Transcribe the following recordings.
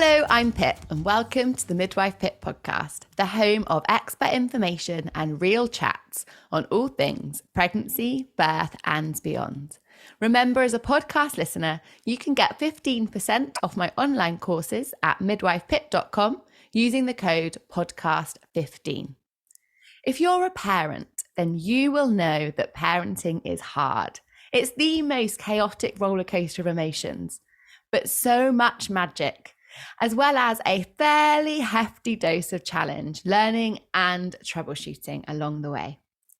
Hello, I'm Pip, and welcome to the Midwife Pip podcast, the home of expert information and real chats on all things pregnancy, birth, and beyond. Remember, as a podcast listener, you can get 15% off my online courses at midwifepip.com using the code podcast15. If you're a parent, then you will know that parenting is hard. It's the most chaotic rollercoaster of emotions, but so much magic, as well as a fairly hefty dose of challenge, learning and troubleshooting along the way.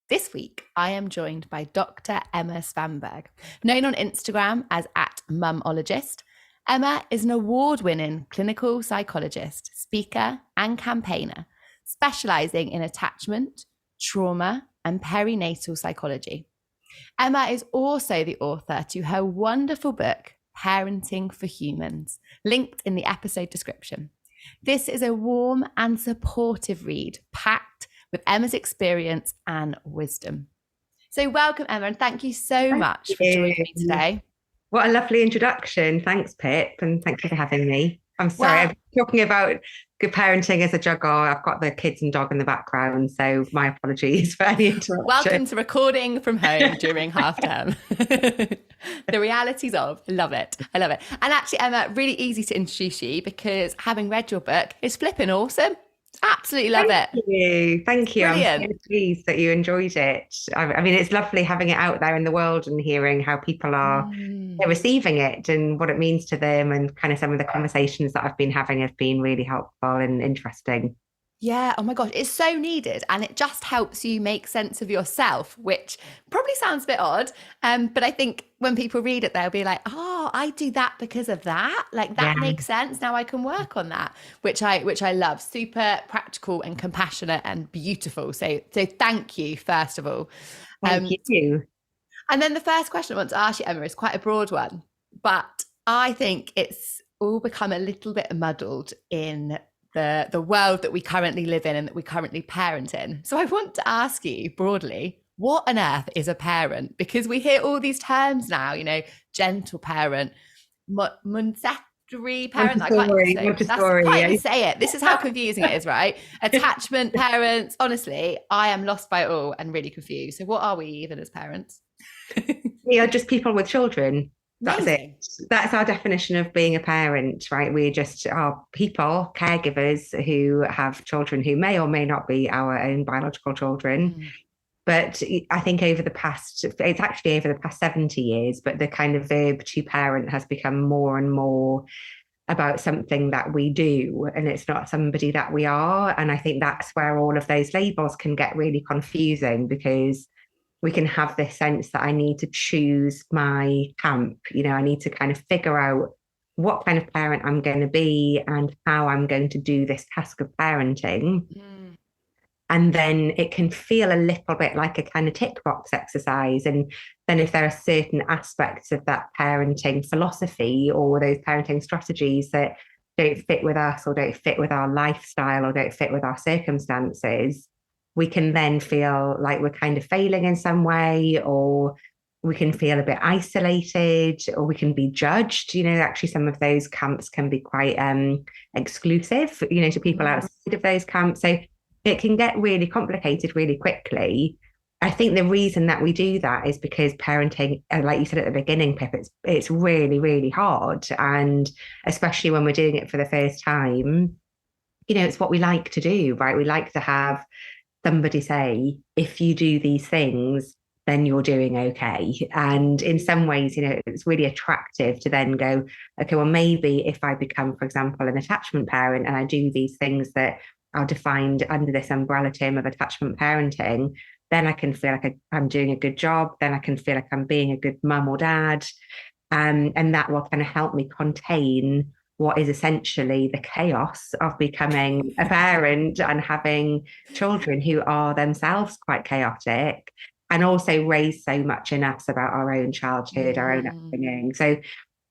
This week, I am joined by Dr. Emma Svanberg, known on Instagram as @mumologist. Emma is an award-winning clinical psychologist, speaker, and campaigner, specializing in attachment, trauma, and perinatal psychology. Emma is also the author to her wonderful book, Parenting for Humans, linked in the episode description. This is a warm and supportive read, packed with Emma's experience and wisdom. So welcome, Emma, and thank you so much for joining me today. What a lovely introduction. Thanks, Pip, and thank you for having me. I'm sorry, I'm talking about good parenting as a juggle. I've got the kids and dog in the background, so my apologies for any interruption. Welcome to recording from home during half term. The realities of, love it. I love it. And actually, Emma, really easy to introduce you because having read your book is flipping awesome. Absolutely love it. Thank you. Brilliant. I'm so pleased that you enjoyed it. I mean, it's lovely having it out there in the world and hearing how people are receiving it and what it means to them, and kind of some of the conversations that I've been having have been really helpful and interesting. Yeah, oh my gosh, it's so needed, and it just helps you make sense of yourself, which probably sounds a bit odd, but I think when people read it, they'll be like, oh, I do that because of that, like that makes sense, now I can work on that, which I love. Super practical and compassionate and beautiful, so thank you, first of all. Thank you. And then the first question I want to ask you, Emma, is quite a broad one, but I think it's all become a little bit muddled in the world that we currently live in and that we currently parent in. So I want to ask you broadly, what on earth is a parent? Because we hear all these terms now, you know, gentle parent, Montessori parent. I can't even say it. This is how confusing it is, right? Attachment parents. Honestly, I am lost by it all and really confused. So what are we even as parents? We are just people with children. That's Amazing. it. That's our definition of being a parent, right? We just are people, caregivers who have children who may or may not be our own biological children. But I think it's actually over the past 70 years, but the kind of verb to parent has become more and more about something that we do, and it's not somebody that we are. And I think that's where all of those labels can get really confusing, because we can have this sense that I need to choose my camp. You know, I need to kind of figure out what kind of parent I'm going to be and how I'm going to do this task of parenting. And then it can feel a little bit like a kind of tick box exercise. And then if there are certain aspects of that parenting philosophy or those parenting strategies that don't fit with us or don't fit with our lifestyle or don't fit with our circumstances, we can then feel like we're kind of failing in some way, or we can feel a bit isolated, or we can be judged. You know, actually some of those camps can be quite exclusive, you know, to people outside of those camps. So it can get really complicated really quickly. I think the reason that we do that is because parenting, like you said at the beginning, Pip, it's really, really hard. And especially when we're doing it for the first time, you know, it's what we like to do, right? We like to have somebody say, if you do these things, then you're doing okay. And in some ways, you know, it's really attractive to then go, okay, well, maybe if I become, for example, an attachment parent and I do these things that are defined under this umbrella term of attachment parenting, then I can feel like I'm doing a good job. Then I can feel like I'm being a good mum or dad. And that will kind of help me contain what is essentially the chaos of becoming a parent and having children who are themselves quite chaotic, and also raise so much in us about our own childhood, our own upbringing. So,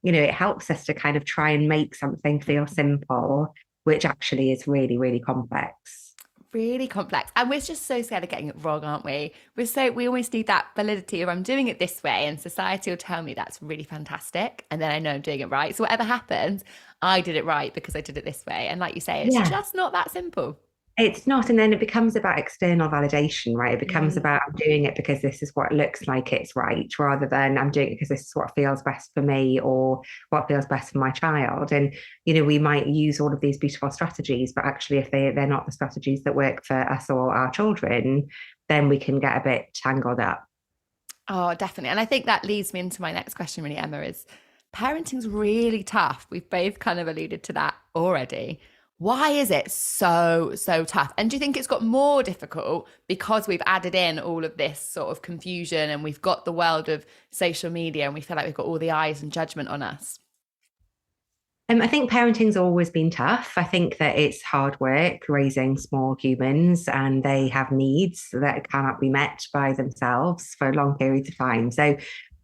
you know, it helps us to kind of try and make something feel simple, which actually is really, really complex. really complex. And we're just so scared of getting it wrong, aren't we? We almost need that validity of I'm doing it this way and society will tell me that's really fantastic. And then I know I'm doing it right. So whatever happens, I did it right because I did it this way. And like you say, it's Yeah. just not that simple. It's not, and then it becomes about external validation, right? It becomes Mm. about I'm doing it because this is what looks like it's right, rather than I'm doing it because this is what feels best for me or what feels best for my child. And we might use all of these beautiful strategies, but actually, if they're not the strategies that work for us or our children, then we can get a bit tangled up. Oh, definitely. And I think that leads me into my next question, really, Emma, is parenting's really tough. We've both kind of alluded to that already. Why is it so tough? And do you think it's got more difficult because we've added in all of this sort of confusion and we've got the world of social media and we feel like we've got all the eyes and judgment on us? I think parenting's always been tough. I think that it's hard work raising small humans and they have needs that cannot be met by themselves for long periods of time. So,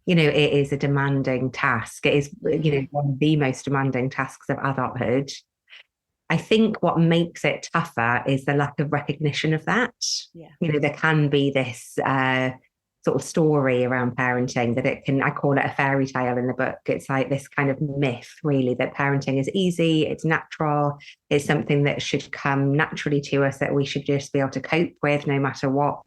it is a demanding task. It is, one of the most demanding tasks of adulthood. I think what makes it tougher is the lack of recognition of that. Yeah. There can be this sort of story around parenting that I call it a fairy tale in the book. It's like this kind of myth, really, that parenting is easy, it's natural, it's something that should come naturally to us, that we should just be able to cope with no matter what.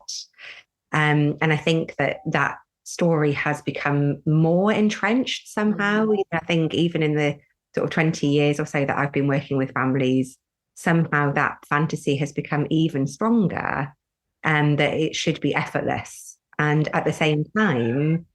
And I think that story has become more entrenched somehow. I think even in the sort of 20 years or so that I've been working with families, somehow that fantasy has become even stronger and that it should be effortless. And at the same time,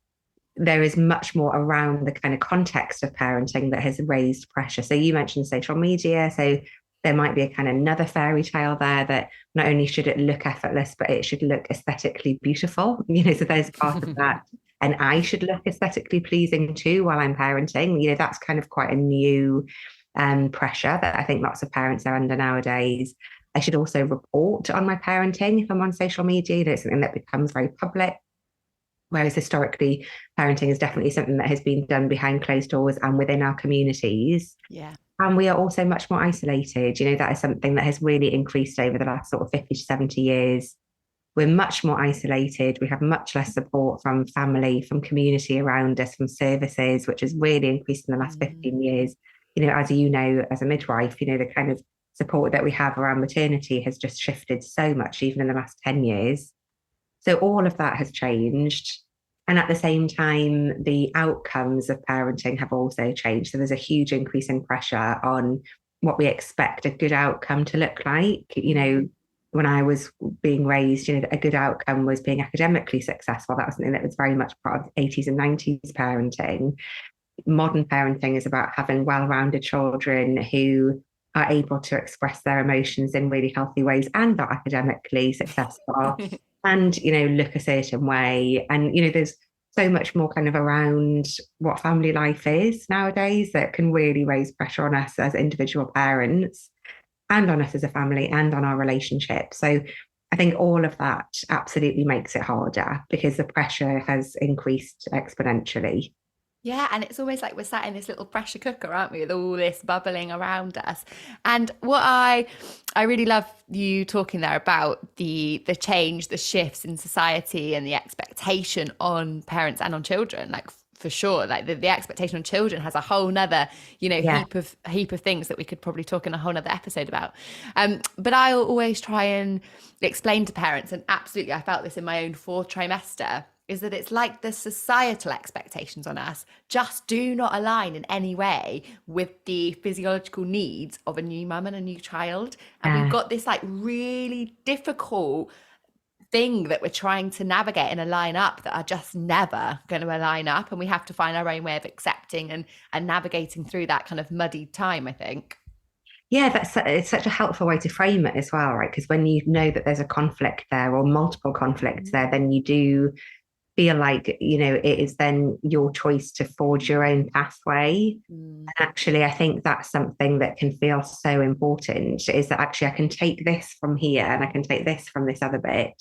there is much more around the kind of context of parenting that has raised pressure. So you mentioned social media. So there might be a kind of another fairy tale there that not only should it look effortless, but it should look aesthetically beautiful. So there's part of that. And I should look aesthetically pleasing too while I'm parenting. That's kind of quite a new pressure that I think lots of parents are under nowadays. I should also report on my parenting if I'm on social media. It's something that becomes very public. Whereas historically, parenting is definitely something that has been done behind closed doors and within our communities. Yeah. And we are also much more isolated. That is something that has really increased over the last sort of 50 to 70 years. We're much more isolated. We have much less support from family, from community around us, from services, which has really increased in the last 15 years. As as a midwife, the kind of support that we have around maternity has just shifted so much, even in the last 10 years. So all of that has changed. And at the same time, the outcomes of parenting have also changed. So there's a huge increase in pressure on what we expect a good outcome to look like. When I was being raised, a good outcome was being academically successful. That was something that was very much part of 80s and 90s parenting. Modern parenting is about having well-rounded children who are able to express their emotions in really healthy ways and are academically successful and, look a certain way. And, there's so much more kind of around what family life is nowadays that can really raise pressure on us as individual parents and on us as a family and on our relationship. So I think all of that absolutely makes it harder because the pressure has increased exponentially. Yeah, and it's almost like we're sat in this little pressure cooker, aren't we, with all this bubbling around us. And what I really love you talking there about the change, the shifts in society and the expectation on parents and on children, like for sure. Like the expectation on children has a whole nother, heap of things that we could probably talk in a whole nother episode about. But I always try and explain to parents, and absolutely I felt this in my own fourth trimester, is that it's like the societal expectations on us just do not align in any way with the physiological needs of a new mum and a new child. And we've got this like really difficult thing that we're trying to navigate and align up that are just never going to align up. And we have to find our own way of accepting and navigating through that kind of muddy time, I think. Yeah, it's such a helpful way to frame it as well, right? Because when you know that there's a conflict there or multiple conflicts there, then you do feel like, it is then your choice to forge your own pathway. And actually, I think that's something that can feel so important, is that actually I can take this from here and I can take this from this other bit.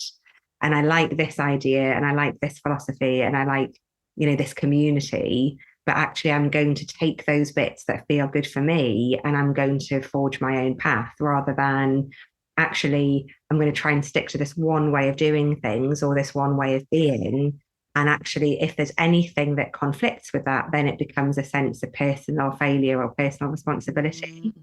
And I like this idea and I like this philosophy and I like, this community. But actually, I'm going to take those bits that feel good for me and I'm going to forge my own path rather than actually, I'm going to try and stick to this one way of doing things or this one way of being. And actually, if there's anything that conflicts with that, then it becomes a sense of personal failure or personal responsibility.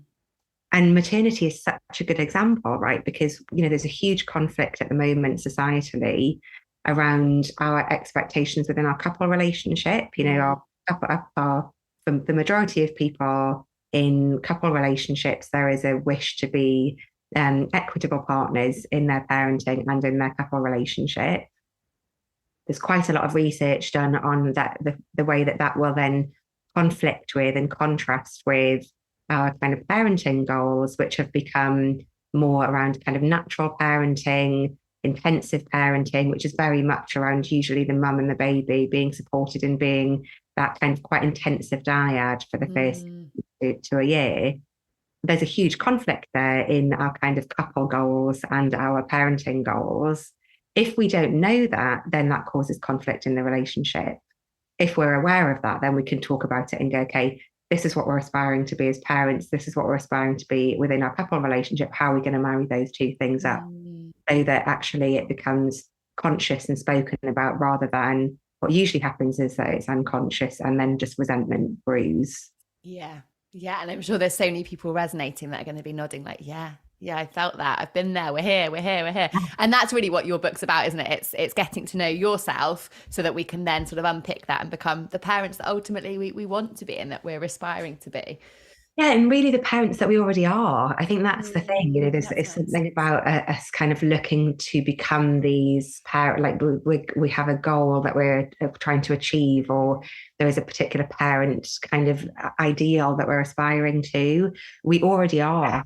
And maternity is such a good example, right? Because, there's a huge conflict at the moment societally around our expectations within our couple relationship. Our couple are, for the majority of people in couple relationships, there is a wish to be equitable partners in their parenting and in their couple relationship. There's quite a lot of research done on that, the way that will then conflict with and contrast with our kind of parenting goals, which have become more around kind of natural parenting, intensive parenting, which is very much around usually the mum and the baby being supported and being that kind of quite intensive dyad for the first to a year. There's a huge conflict there in our kind of couple goals and our parenting goals. If we don't know that, then that causes conflict in the relationship. If we're aware of that, then we can talk about it and go, okay, this is what we're aspiring to be as parents. This is what we're aspiring to be within our couple relationship. How are we going to marry those two things up so that actually it becomes conscious and spoken about, rather than what usually happens is that it's unconscious and then just resentment brews. Yeah. Yeah. And I'm sure there's so many people resonating that are going to be nodding like, yeah, I felt that. I've been there. We're here. And that's really what your book's about, isn't it? It's getting to know yourself so that we can then sort of unpick that and become the parents that ultimately we want to be and that we're aspiring to be. Yeah, and really the parents that we already are. I think that's the thing. There's nice. Something about us kind of looking to become these parents. Like we have a goal that we're trying to achieve, or there is a particular parent kind of ideal that we're aspiring to. We already are,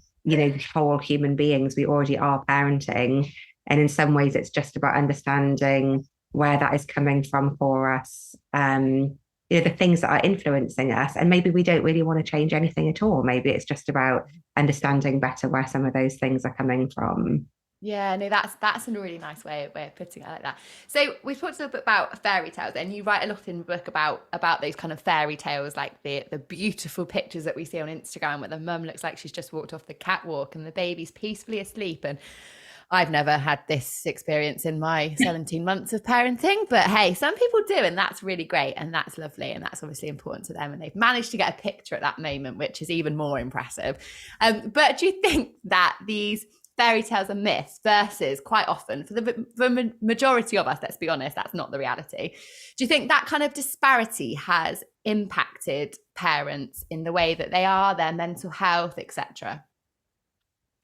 whole human beings. We already are parenting, and in some ways, it's just about understanding where that is coming from for us. The things that are influencing us, and maybe we don't really want to change anything at all. Maybe it's just about understanding better where some of those things are coming from. Yeah, no, that's a really nice way of putting it like that. So we've talked a little bit about fairy tales, and you write a lot in the book about those kind of fairy tales, like the beautiful pictures that we see on Instagram where the mum looks like she's just walked off the catwalk and the baby's peacefully asleep. And I've never had this experience in my 17 months of parenting, but hey, some people do, and that's really great, and that's lovely, and that's obviously important to them, and they've managed to get a picture at that moment, which is even more impressive. But do you think that these fairy tales are myths versus, quite often, for the majority of us, let's be honest, that's not the reality. Do you think that kind of disparity has impacted parents in the way that they are, their mental health, etc.?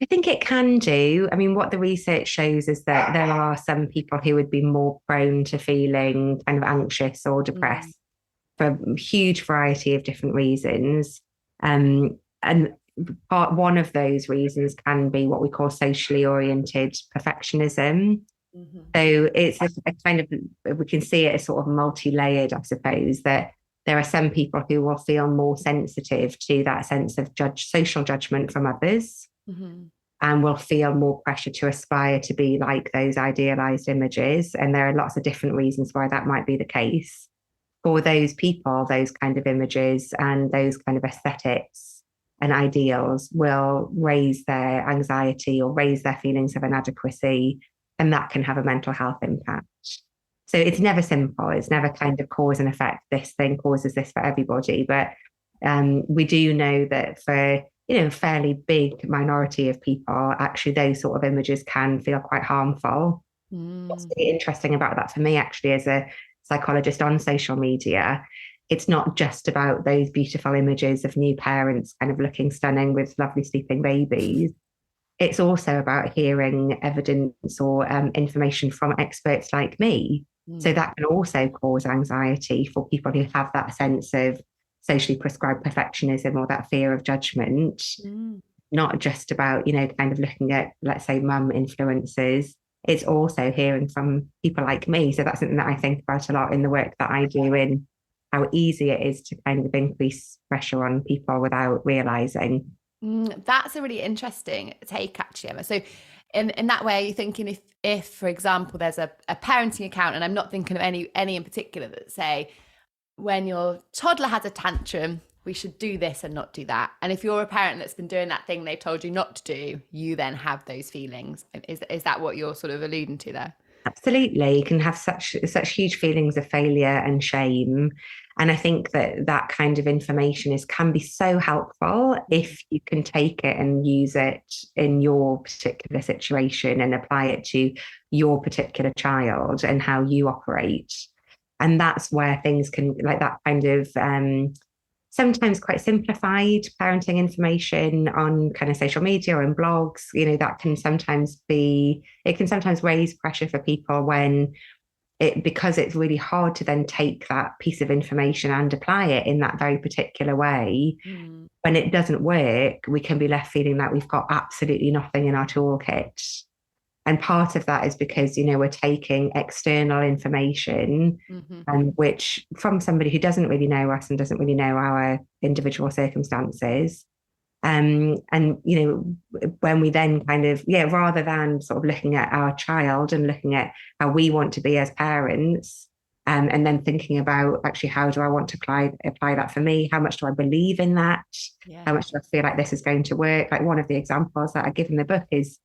I think it can do. I mean, what the research shows is that there are some people who would be more prone to feeling kind of anxious or depressed for a huge variety of different reasons. And one of those reasons can be what we call socially oriented perfectionism. So it's a kind of, we can see it as sort of multi-layered, I suppose, that there are some people who will feel more sensitive to that sense of social judgment from others. And will feel more pressure to aspire to be like those idealized images. And there are lots of different reasons why that might be the case. For those people, those kind of images and those kind of aesthetics and ideals will raise their anxiety or raise their feelings of inadequacy, and that can have a mental health impact. So it's never simple. It's never kind of cause and effect. This thing causes this for everybody. But we do know that for a fairly big minority of people, actually those sort of images can feel quite harmful. What's really interesting about that for me, actually, as a psychologist on social media, it's not just about those beautiful images of new parents kind of looking stunning with lovely sleeping babies. It's also about hearing evidence or information from experts like me. So that can also cause anxiety for people who have that sense of socially prescribed perfectionism or that fear of judgment, not just about, kind of looking at, let's say, mum influences. It's also hearing from people like me. So that's something that I think about a lot in the work that I do, in how easy it is to kind of increase pressure on people without realizing. That's a really interesting take, actually, Emma. So in that way, you're thinking if, for example, there's a parenting account, and I'm not thinking of any in particular, that say, when your toddler has a tantrum we should do this and not do that. And if you're a parent that's been doing that thing they told you not to do, you then have those feelings. Is that what you're sort of alluding to there? Absolutely. You can have such huge feelings of failure and shame. And I think that kind of information can be so helpful if you can take it and use it in your particular situation and apply it to your particular child and how you operate. And that's where things can, like that kind of sometimes quite simplified parenting information on kind of social media or in blogs, that can sometimes raise pressure for people because it's really hard to then take that piece of information and apply it in that very particular way. When it doesn't work, we can be left feeling that we've got absolutely nothing in our toolkit. And part of that is because, we're taking external information, which from somebody who doesn't really know us and doesn't really know our individual circumstances. And, when we then kind of, rather than sort of looking at our child and looking at how we want to be as parents, and then thinking about actually, how do I want to apply that for me? How much do I believe in that? How much do I feel like this is going to work? Like one of the examples that I give in the book is,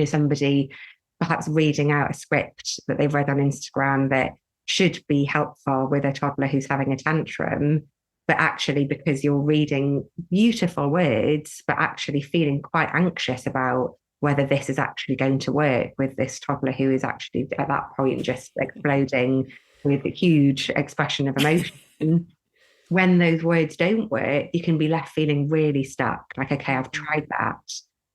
somebody perhaps reading out a script that they've read on Instagram that should be helpful with a toddler who's having a tantrum, but actually because you're reading beautiful words, but actually feeling quite anxious about whether this is actually going to work with this toddler who is actually at that point just exploding with a huge expression of emotion. When those words don't work, you can be left feeling really stuck. Like, okay, I've tried that.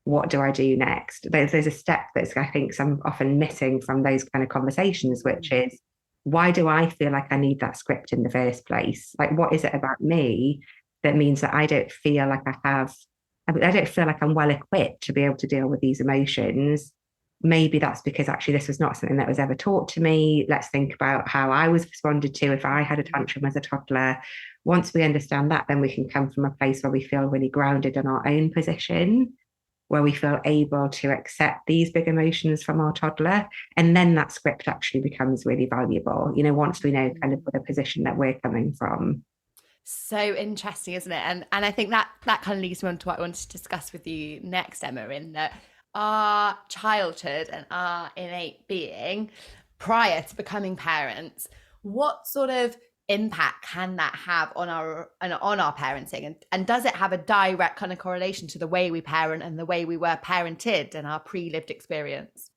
What do I do next? There's a step that's, I think, often missing from those kind of conversations, which is, why do I feel like I need that script in the first place? Like, what is it about me that means that I don't feel like I don't feel like I'm well equipped to be able to deal with these emotions? Maybe that's because actually this was not something that was ever taught to me. Let's think about how I was responded to if I had a tantrum as a toddler. Once we understand that, then we can come from a place where we feel really grounded in our own position, where we feel able to accept these big emotions from our toddler. And then that script actually becomes really valuable, once we know kind of the position that we're coming from. So interesting, isn't it? And I think that kind of leads me on to what I wanted to discuss with you next, Emma, in that our childhood and our innate being prior to becoming parents, what sort of impact can that have on our parenting, and does it have a direct kind of correlation to the way we parent and the way we were parented and our pre-lived experience?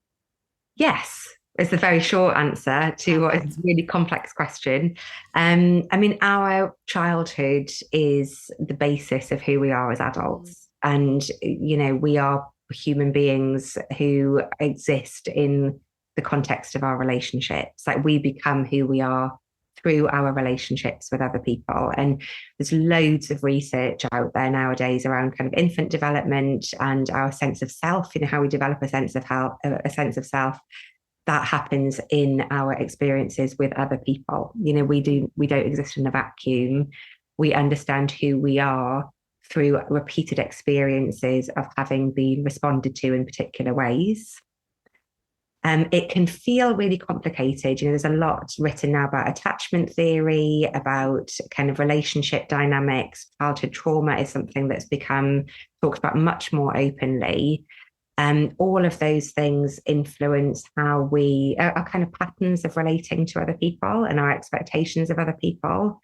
Yes, is the very short answer to what is a really complex question. Our childhood is the basis of who we are as adults, and we are human beings who exist in the context of our relationships. Like, we become who we are through our relationships with other people. And there's loads of research out there nowadays around kind of infant development and our sense of self, how we develop a sense of self that happens in our experiences with other people. We don't exist in a vacuum. We understand who we are through repeated experiences of having been responded to in particular ways. It can feel really complicated. There's a lot written now about attachment theory, about kind of relationship dynamics. Childhood trauma is something that's become talked about much more openly. All of those things influence how we our kind of patterns of relating to other people and our expectations of other people.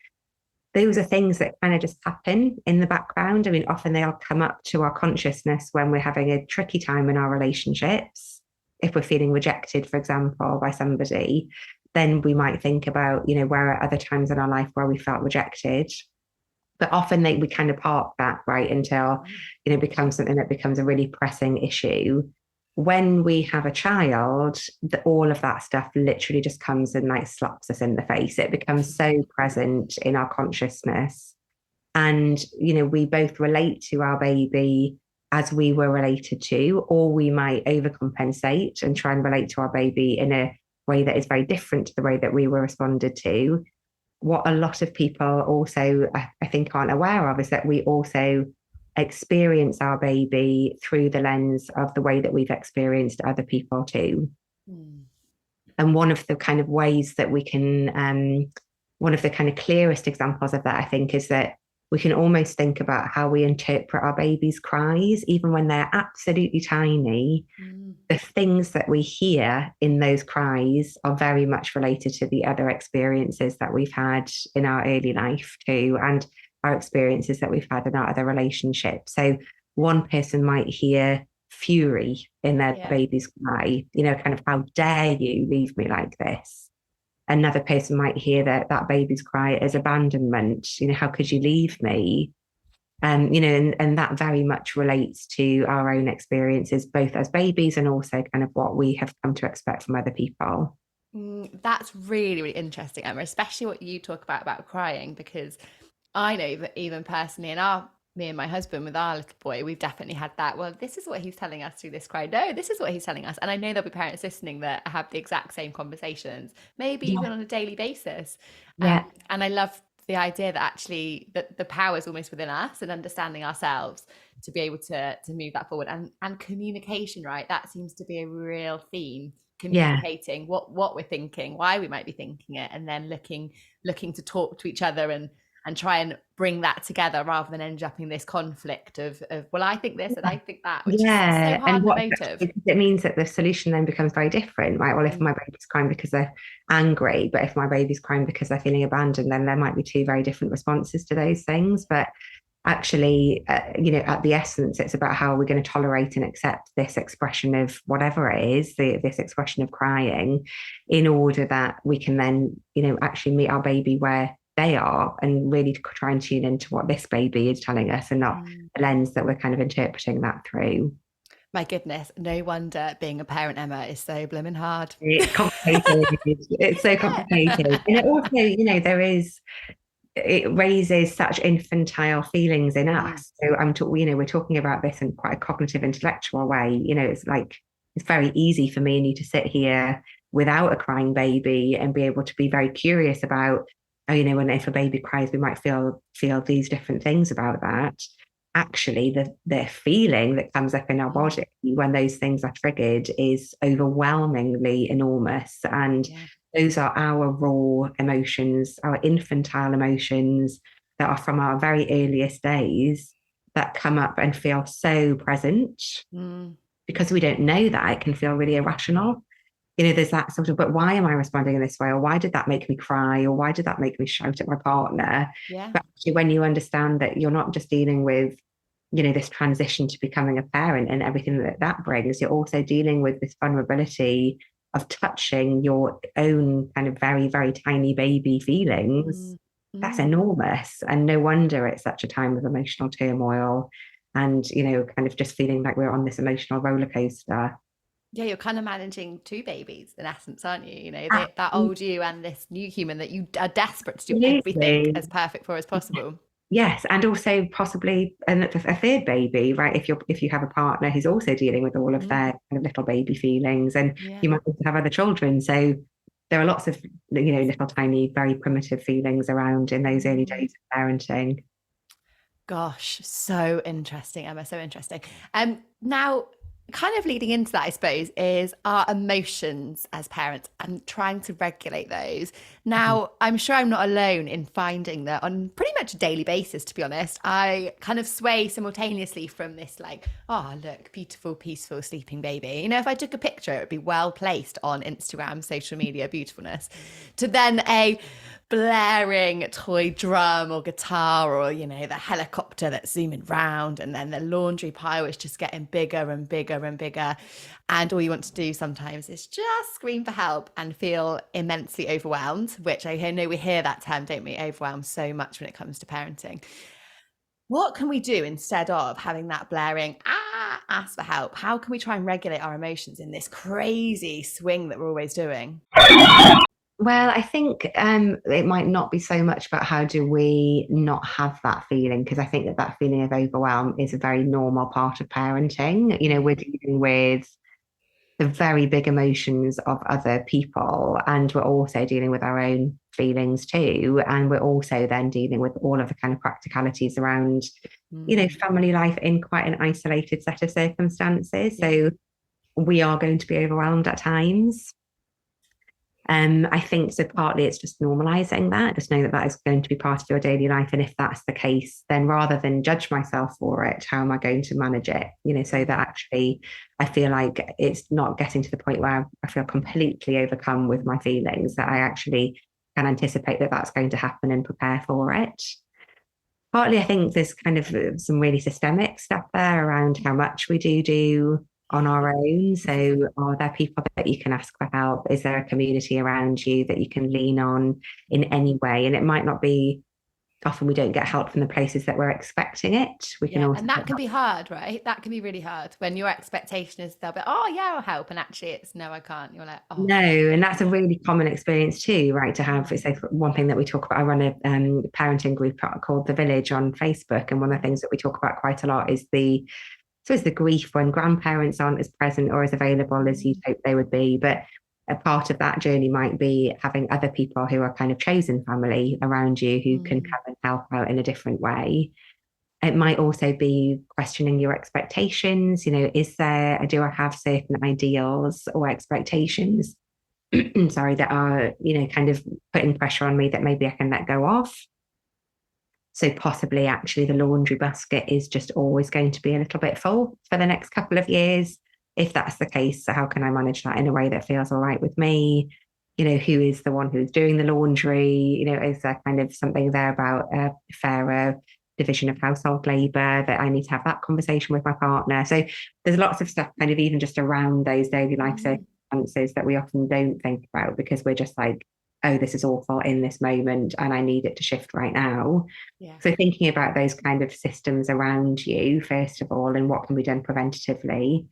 Those are things that kind of just happen in the background. Often they'll come up to our consciousness when we're having a tricky time in our relationships. If we're feeling rejected, for example, by somebody, then we might think about, where are other times in our life where we felt rejected. But often we kind of park that right until, it becomes something that becomes a really pressing issue. When we have a child, all of that stuff literally just comes and slaps us in the face. It becomes so present in our consciousness. And, we both relate to our baby as we were related to, or we might overcompensate and try and relate to our baby in a way that is very different to the way that we were responded to. What a lot of people also, I think, aren't aware of is that we also experience our baby through the lens of the way that we've experienced other people too. And one of the kind of ways that we can, one of the kind of clearest examples of that, I think, is that we can almost think about how we interpret our baby's cries, even when they're absolutely tiny. The things that we hear in those cries are very much related to the other experiences that we've had in our early life too, and our experiences that we've had in our other relationships. So one person might hear fury in their baby's cry, kind of, how dare you leave me like this? Another person might hear that baby's cry as abandonment, how could you leave me? And that very much relates to our own experiences, both as babies and also kind of what we have come to expect from other people. That's really, really interesting, Emma, especially what you talk about crying, because I know that even personally me and my husband with our little boy, we've definitely had that. Well, this is what he's telling us through this cry. No, this is what he's telling us. And I know there'll be parents listening that have the exact same conversations, maybe even on a daily basis. And I love the idea that actually that the power is almost within us and understanding ourselves to be able to move that forward. And communication, right? That seems to be a real theme. Communicating what we're thinking, why we might be thinking it, and then looking to talk to each other and try and bring that together rather than end up in this conflict of well, I think this and I think that, which is so hard and emotive. It means that the solution then becomes very different, right? Well, if my baby's crying because they're angry, but if my baby's crying because they're feeling abandoned, then there might be two very different responses to those things. But actually, at the essence, it's about how we're going to tolerate and accept this expression of whatever it is, this expression of crying, in order that we can then, actually meet our baby where they are and really try and tune into what this baby is telling us and not the lens that we're kind of interpreting that through. My goodness, no wonder being a parent, Emma, is so blooming hard. It's complicated. It's so complicated. And it also, it raises such infantile feelings in us. So we're talking about this in quite a cognitive, intellectual way. It's like, it's very easy for me and you to sit here without a crying baby and be able to be very curious about, when if a baby cries, we might feel these different things about that. Actually, the feeling that comes up in our body when those things are triggered is overwhelmingly enormous. And those are our raw emotions, our infantile emotions that are from our very earliest days that come up and feel so present. Because we don't know that, it can feel really irrational. There's that sort of, but why am I responding in this way? Or why did that make me cry? Or why did that make me shout at my partner? But actually, when you understand that you're not just dealing with, this transition to becoming a parent and everything that brings, you're also dealing with this vulnerability of touching your own kind of very, very tiny baby feelings. That's enormous. And no wonder it's such a time of emotional turmoil and, kind of just feeling like we're on this emotional roller coaster. Yeah, you're kind of managing two babies in essence, aren't you? That old you and this new human that you are desperate to do everything as perfect for as possible. Yes, and also possibly a third baby, right? If you have a partner who's also dealing with all of their kind of little baby feelings, and you might also have other children. So there are lots of little tiny, very primitive feelings around in those early days of parenting. Gosh, so interesting, Emma, so interesting. Now, kind of leading into that, I suppose, is our emotions as parents and trying to regulate those. Now, I'm sure I'm not alone in finding that on pretty much a daily basis, to be honest, I kind of sway simultaneously from this like, oh, look, beautiful, peaceful, sleeping baby. If I took a picture, it would be well placed on Instagram, social media, beautifulness, to then a blaring toy drum or guitar or the helicopter that's zooming round, and then the laundry pile is just getting bigger and bigger and bigger, and all you want to do sometimes is just scream for help and feel immensely overwhelmed, which I know we hear that term, don't we, overwhelmed, so much when it comes to parenting. What can we do instead of having that blaring ask for help? How can we try and regulate our emotions in this crazy swing that we're always doing? Well, I think it might not be so much about how do we not have that feeling, because I think that feeling of overwhelm is a very normal part of parenting. We're dealing with the very big emotions of other people, and we're also dealing with our own feelings too. And we're also then dealing with all of the kind of practicalities around, family life in quite an isolated set of circumstances. So we are going to be overwhelmed at times. I think so partly it's just normalizing that, just knowing that that is going to be part of your daily life. And if that's the case, then rather than judge myself for it, how am I going to manage it? So that actually I feel like it's not getting to the point where I feel completely overcome with my feelings, that I actually can anticipate that that's going to happen and prepare for it. Partly, I think there's kind of some really systemic stuff there around how much we do on our own. So, are there people that you can ask for help? Is there a community around you that you can lean on in any way? And it might not be, often we don't get help from the places that we're expecting it. We can also, and that can be hard, right? That can be really hard when your expectation is they'll be, oh yeah, I'll help, and actually it's no, I can't. You're like, oh no, and that's a really common experience too, right? To have, so one thing that we talk about, I run a parenting group called The Village on Facebook, and one of the things that we talk about quite a lot is the grief when grandparents aren't as present or as available as you'd hope they would be. But a part of that journey might be having other people who are kind of chosen family around you who can come and help out in a different way. It might also be questioning your expectations. Do I have certain ideals or expectations, sorry, that are, kind of putting pressure on me that maybe I can let go of? So possibly actually the laundry basket is just always going to be a little bit full for the next couple of years. If that's the case, so how can I manage that in a way that feels all right with me? Who is the one who's doing the laundry? Is there kind of something there about a fairer division of household labor that I need to have that conversation with my partner? So there's lots of stuff kind of even just around those daily life circumstances that we often don't think about because we're just like, oh, this is awful in this moment and I need it to shift right now. So thinking about those kind of systems around you, first of all, and what can be done preventatively.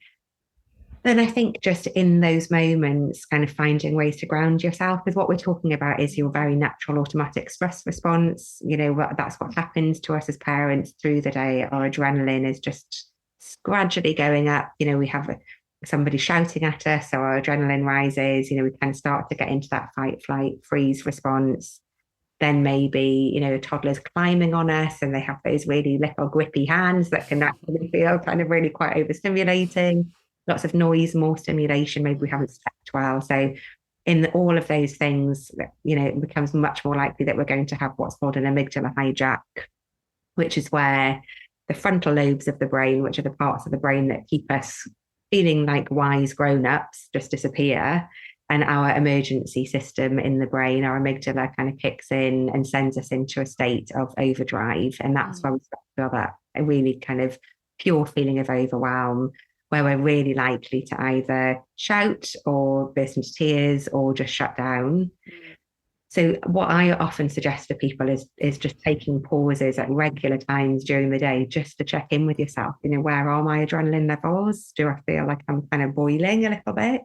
Then I think just in those moments, kind of finding ways to ground yourself, because what we're talking about is your very natural automatic stress response. That's what happens to us as parents through the day. Our adrenaline is just gradually going up. We have somebody shouting at us, so our adrenaline rises. We can start to get into that fight, flight, freeze response. Then maybe, a toddler's climbing on us and they have those really little grippy hands that can actually feel kind of really quite overstimulating. Lots of noise, more stimulation, maybe we haven't slept well. So in all of those things, it becomes much more likely that we're going to have what's called an amygdala hijack, which is where the frontal lobes of the brain, which are the parts of the brain that keep us feeling like wise grown-ups, just disappear. And our emergency system in the brain, our amygdala kind of kicks in and sends us into a state of overdrive. And that's where we feel that a really kind of pure feeling of overwhelm, where we're really likely to either shout or burst into tears or just shut down. So what I often suggest to people is just taking pauses at regular times during the day just to check in with yourself. Where are my adrenaline levels? Do I feel like I'm kind of boiling a little bit?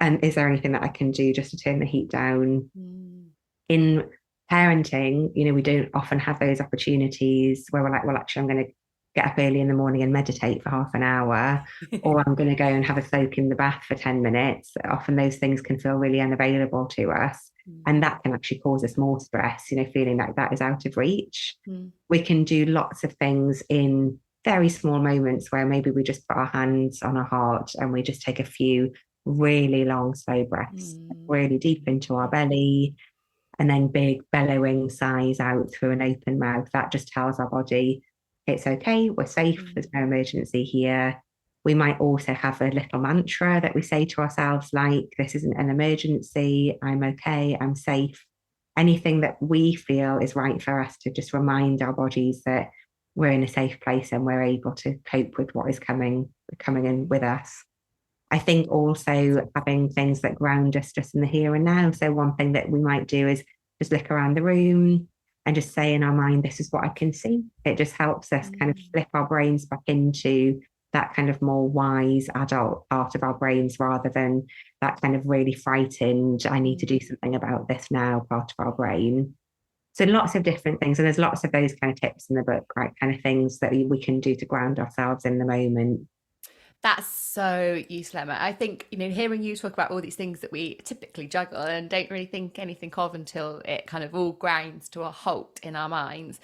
And is there anything that I can do just to turn the heat down? In parenting, we don't often have those opportunities where we're like, well, actually, I'm going to get up early in the morning and meditate for half an hour, or I'm going to go and have a soak in the bath for 10 minutes. Often those things can feel really unavailable to us. And that can actually cause us more stress, feeling like that is out of reach. We can do lots of things in very small moments where maybe we just put our hands on our heart and we just take a few really long, slow breaths, really deep into our belly, and then big bellowing sighs out through an open mouth. That just tells our body, it's okay, we're safe, there's no emergency here. We might also have a little mantra that we say to ourselves, like, this isn't an emergency, I'm okay, I'm safe. Anything that we feel is right for us to just remind our bodies that we're in a safe place and we're able to cope with what is coming in with us. I think also having things that ground us just in the here and now. So one thing that we might do is just look around the room and just say in our mind, this is what I can see. It just helps us kind of flip our brains back into that kind of more wise adult part of our brains rather than that kind of really frightened, I need to do something about this now part of our brain. So lots of different things. And there's lots of those kind of tips in the book, right? Kind of things that we can do to ground ourselves in the moment. That's so useful, Emma. I think, hearing you talk about all these things that we typically juggle and don't really think anything of until it kind of all grinds to a halt in our minds.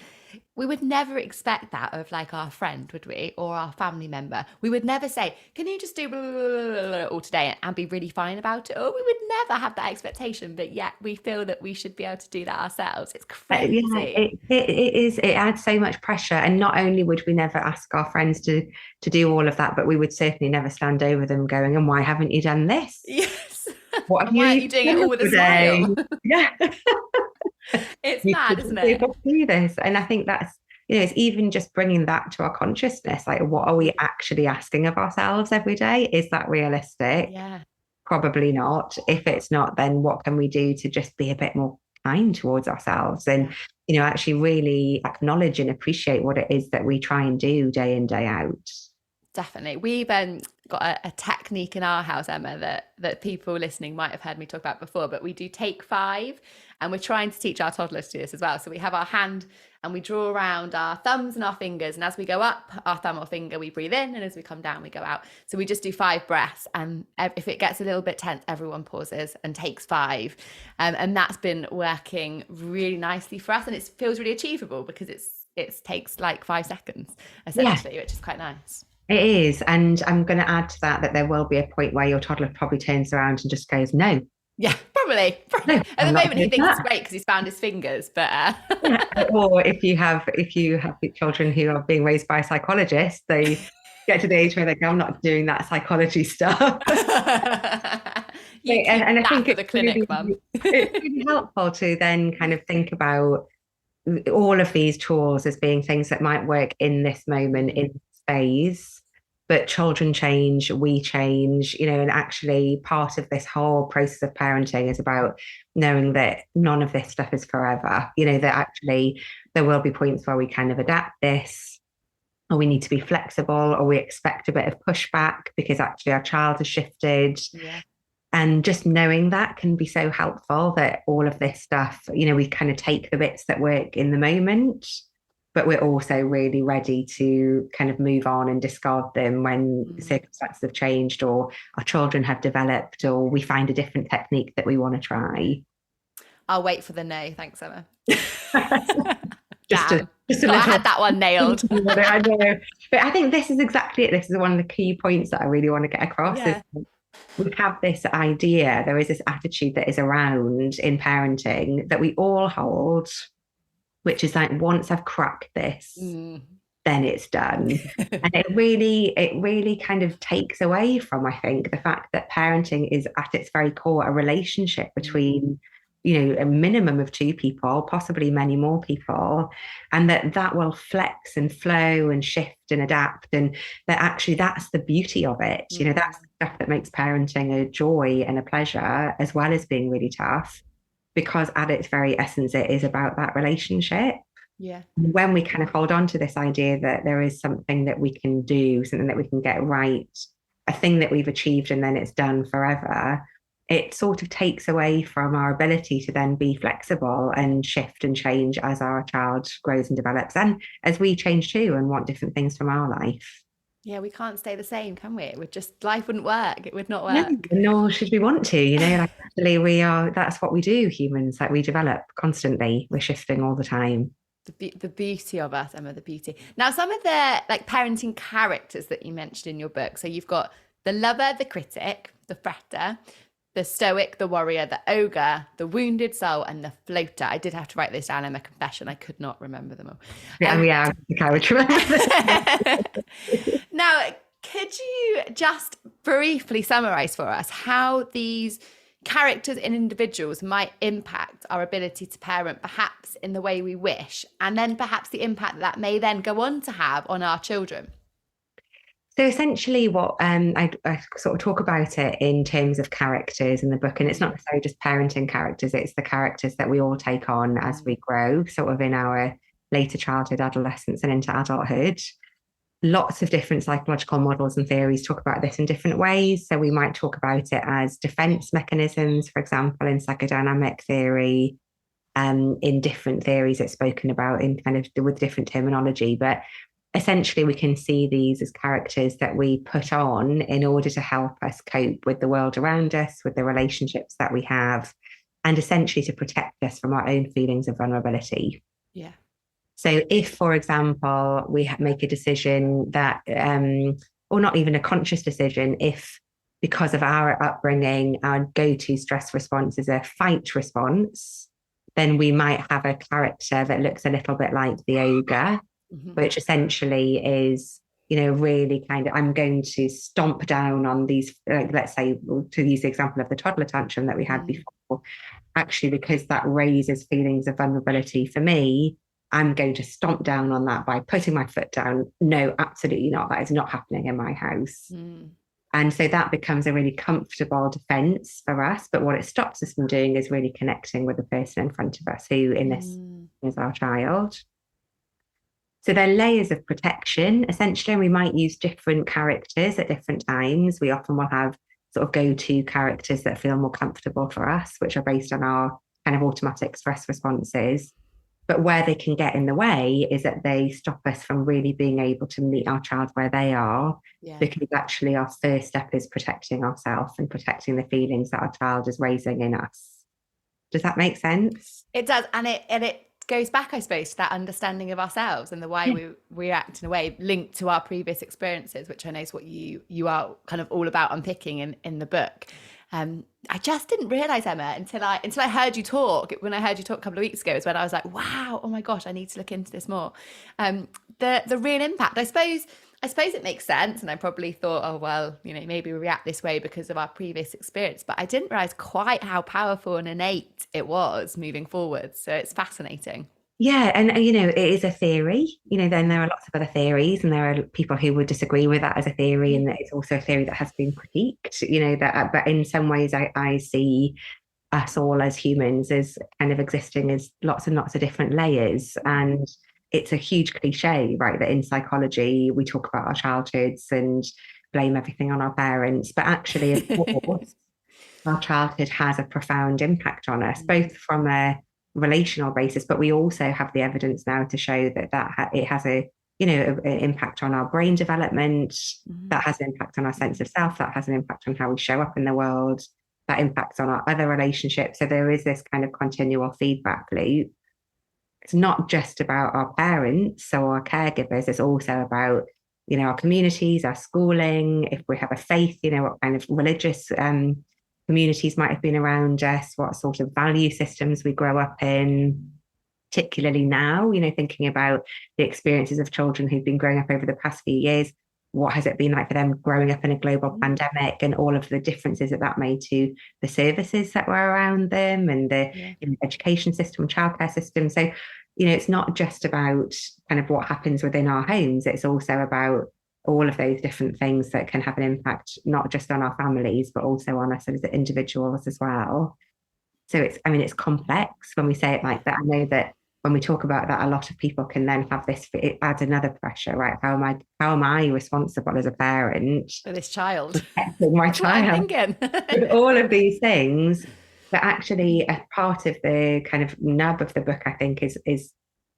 we would never expect that of like our friend, would we? Or our family member. We would never say, can you just do blah, blah, blah, blah, all today and be really fine about it? Or we would never have that expectation, but yet we feel that we should be able to do that ourselves. It's crazy. Yeah, it is. It adds so much pressure, and not only would we never ask our friends to do all of that, but we would certainly never stand over them going, "And why haven't you done this? Yes. What have And you why aren't you doing it all with a today?" smile? Yeah, It's you mad, should isn't be it? able to do this, and I think that's, it's even just bringing that to our consciousness. Like, what are we actually asking of ourselves every day? Is that realistic? Yeah. Probably not. If it's not, then what can we do to just be a bit more kind towards ourselves and, actually really acknowledge and appreciate what it is that we try and do day in, day out. Definitely. We've got a technique in our house, Emma, that people listening might have heard me talk about before, but we do take 5, and we're trying to teach our toddlers to do this as well. So we have our hand and we draw around our thumbs and our fingers. And as we go up, our thumb or finger, we breathe in. And as we come down, we go out. So we just do 5 breaths. And if it gets a little bit tense, everyone pauses and takes 5. And that's been working really nicely for us. And it feels really achievable because it takes like 5 seconds, essentially, which is quite nice. It is. And I'm going to add to that there will be a point where your toddler probably turns around and just goes, no. Yeah, probably. No, at the moment, he thinks it's great because he's found his fingers. But or if you have children who are being raised by a psychologist, they get to the age where they go, I'm not doing that psychology stuff. and I think it's the clinic, Mum. It's really helpful to then kind of think about all of these tools as being things that might work in this moment, in this phase. But children change, we change, and actually part of this whole process of parenting is about knowing that none of this stuff is forever, that actually there will be points where we kind of adapt this, or we need to be flexible, or we expect a bit of pushback because actually our child has shifted. Yeah. And just knowing that can be so helpful, that all of this stuff, we kind of take the bits that work in the moment, but we're also really ready to kind of move on and discard them when circumstances have changed, or our children have developed, or we find a different technique that we want to try. I'll wait for the no. Thanks, Emma. just a I had that one nailed. I know. But I think this is exactly it. This is one of the key points that I really want to get across. Yeah. We have this idea, there is this attitude that is around in parenting that we all hold, which is like, once I've cracked this, then it's done. And it really kind of takes away from, I think, the fact that parenting is at its very core a relationship between, a minimum of 2 people, possibly many more people, and that will flex and flow and shift and adapt. And that actually that's the beauty of it. That's the stuff that makes parenting a joy and a pleasure, as well as being really tough. Because at its very essence, it is about that relationship. Yeah. When we kind of hold on to this idea that there is something that we can do, something that we can get right, a thing that we've achieved and then it's done forever, it sort of takes away from our ability to then be flexible and shift and change as our child grows and develops, and as we change too and want different things from our life. Yeah, we can't stay the same, can we? It would just, life wouldn't work. It would not work. No, nor should we want to, like actually that's what we do, humans, like we develop constantly. We're shifting all the time. The beauty of us, Emma, the beauty. Now, some of the like parenting characters that you mentioned in your book. So you've got the lover, the critic, the fretter, the stoic, the warrior, the ogre, the wounded soul, and the floater. I did have to write this down in my confession. I could not remember them all. I can't remember. Now, could you just briefly summarize for us how these characters and individuals might impact our ability to parent, perhaps in the way we wish, and then perhaps the impact that may then go on to have on our children? So essentially what I sort of talk about it in terms of characters in the book, and it's not necessarily just parenting characters, it's the characters that we all take on as we grow, sort of in our later childhood, adolescence and into adulthood. Lots of different psychological models and theories talk about this in different ways. So we might talk about it as defense mechanisms, for example, in psychodynamic theory. In different theories it's spoken about in kind of with different terminology, but essentially we can see these as characters that we put on in order to help us cope with the world around us, with the relationships that we have, and essentially to protect us from our own feelings of vulnerability. Yeah. So if, for example, we make a decision that, or not even a conscious decision, if because of our upbringing, our go-to stress response is a fight response, then we might have a character that looks a little bit like the ogre, which essentially is, really kind of, I'm going to stomp down on these, let's say, to use the example of the toddler tantrum that we had before, actually, because that raises feelings of vulnerability for me, I'm going to stomp down on that by putting my foot down. No, absolutely not. That is not happening in my house. And so that becomes a really comfortable defense for us. But what it stops us from doing is really connecting with the person in front of us, who in this is our child. So they're layers of protection, essentially, and we might use different characters at different times. We often will have sort of go-to characters that feel more comfortable for us, which are based on our kind of automatic stress responses. But where they can get in the way is that they stop us from really being able to meet our child where they are, because actually our first step is protecting ourselves and protecting the feelings that our child is raising in us. Does that make sense? It does. And it goes back, I suppose, to that understanding of ourselves and the way we react in a way linked to our previous experiences, which I know is what you are kind of all about unpicking in the book. I just didn't realize, Emma, until I heard you talk. When I heard you talk a couple of weeks ago is when I was like, wow, oh my gosh, I need to look into this more. The real impact, I suppose it makes sense. And I probably thought, oh, well, maybe we react this way because of our previous experience, but I didn't realize quite how powerful and innate it was moving forward. So it's fascinating. Yeah, and it is a theory. Then there are lots of other theories, and there are people who would disagree with that as a theory, and it's also a theory that has been critiqued. But in some ways, I see us all as humans as kind of existing as lots and lots of different layers, and it's a huge cliche, right? That in psychology we talk about our childhoods and blame everything on our parents, but actually, of course, our childhood has a profound impact on us, both from a relational basis, but we also have the evidence now to show that it has an impact on our brain development, that has an impact on our sense of self, that has an impact on how we show up in the world, that impacts on our other relationships. So there is this kind of continual feedback loop. It's not just about our parents or our caregivers, it's also about our communities, our schooling, if we have a faith, what kind of religious communities might have been around us, what sort of value systems we grow up in, particularly now, thinking about the experiences of children who've been growing up over the past few years. What has it been like for them growing up in a global pandemic, and all of the differences that made to the services that were around them, and the education system, childcare system. So, it's not just about kind of what happens within our homes. It's also about all of those different things that can have an impact, not just on our families, but also on us as individuals as well. So it's complex when we say it like that. I know that when we talk about that, a lot of people can then have this, it adds another pressure, right? How am I responsible as a parent for this child? My child. With all of these things. But actually, a part of the kind of nub of the book, I think, is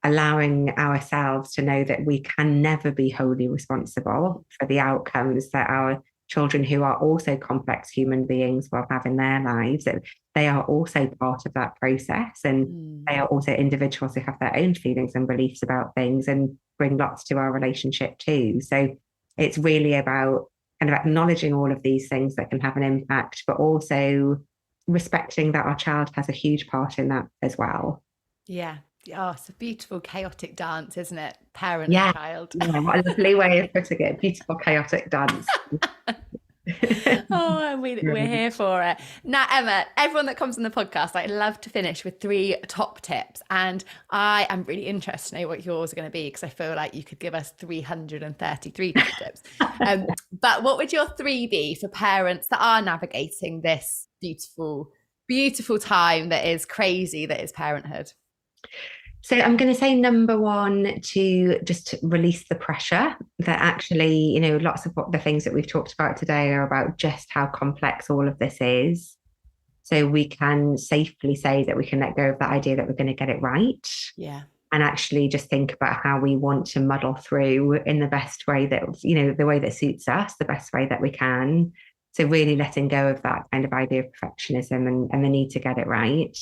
allowing ourselves to know that we can never be wholly responsible for the outcomes that our children, who are also complex human beings, will have in their lives. That they are also part of that process, and they are also individuals who have their own feelings and beliefs about things and bring lots to our relationship too. So it's really about kind of acknowledging all of these things that can have an impact, but also respecting that our child has a huge part in that as well. Yeah. Oh, it's a beautiful chaotic dance, isn't it? Parent and child. Yeah, what a lovely way of putting it. Beautiful chaotic dance. Oh, we're here for it. Now, Emma, everyone that comes on the podcast, I love to finish with 3 top tips. And I am really interested to know what yours are going to be, because I feel like you could give us 333 top tips. But what would your 3 be for parents that are navigating this beautiful, beautiful time that is crazy, that is parenthood? So I'm going to say number 1, to just release the pressure that actually, lots of the things that we've talked about today are about just how complex all of this is. So we can safely say that we can let go of that idea that we're going to get it right. Yeah. And actually just think about how we want to muddle through in the best way that, the way that suits us, the best way that we can. So really letting go of that kind of idea of perfectionism and the need to get it right.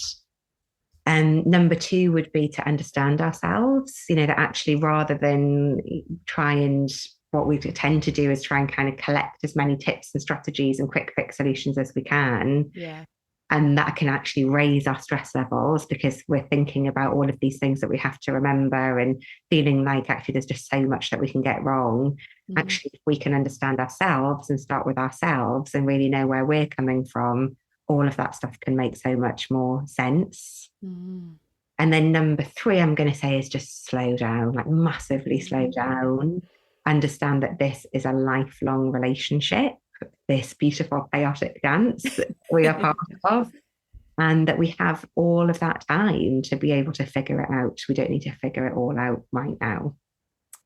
Number 2 would be to understand ourselves, that actually rather than try and what we tend to do is try and kind of collect as many tips and strategies and quick fix solutions as we can. Yeah. And that can actually raise our stress levels because we're thinking about all of these things that we have to remember and feeling like actually there's just so much that we can get wrong. Actually, if we can understand ourselves and start with ourselves and really know where we're coming from, all of that stuff can make so much more sense. And then number 3, I'm going to say, is just slow down, like massively slow down. Understand that this is a lifelong relationship, this beautiful chaotic dance that we are part of, and that we have all of that time to be able to figure it out. We don't need to figure it all out right now.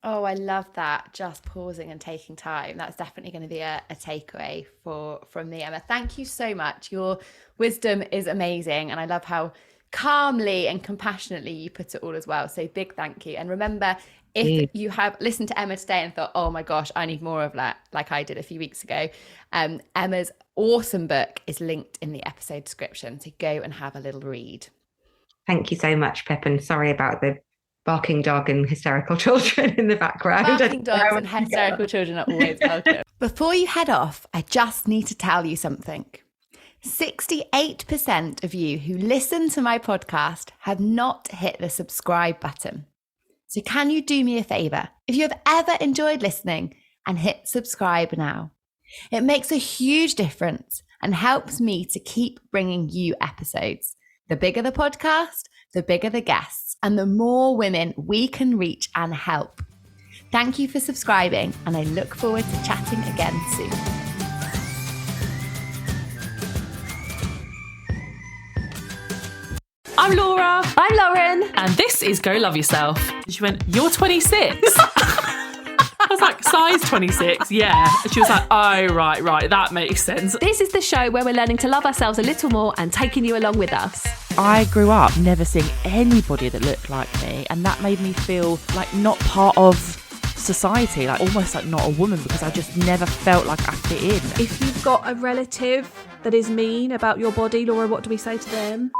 Oh, I love that. Just pausing and taking time. That's definitely going to be a takeaway from me, Emma. Thank you so much. Your wisdom is amazing. And I love how calmly and compassionately you put it all as well. So big thank you. And remember, if you have listened to Emma today and thought, oh my gosh, I need more of that, like I did a few weeks ago, Emma's awesome book is linked in the episode description. So go and have a little read. Thank you so much, Pip. And sorry about the barking dog and hysterical children in the background. Barking dogs and hysterical children are always welcome. Before you head off, I just need to tell you something. 68% of you who listen to my podcast have not hit the subscribe button. So can you do me a favor? If you have ever enjoyed listening, and hit subscribe now. It makes a huge difference and helps me to keep bringing you episodes. The bigger the podcast, the bigger the guests, and the more women we can reach and help. Thank you for subscribing, and I look forward to chatting again soon. I'm Laura. I'm Lauren. And this is Go Love Yourself. She went, you're 26? I was like, size 26? Yeah. And she was like, oh, right, that makes sense. This is the show where we're learning to love ourselves a little more and taking you along with us. I grew up never seeing anybody that looked like me, and that made me feel like not part of society, like almost like not a woman, because I just never felt like I fit in. If you've got a relative that is mean about your body, Laura, what do we say to them?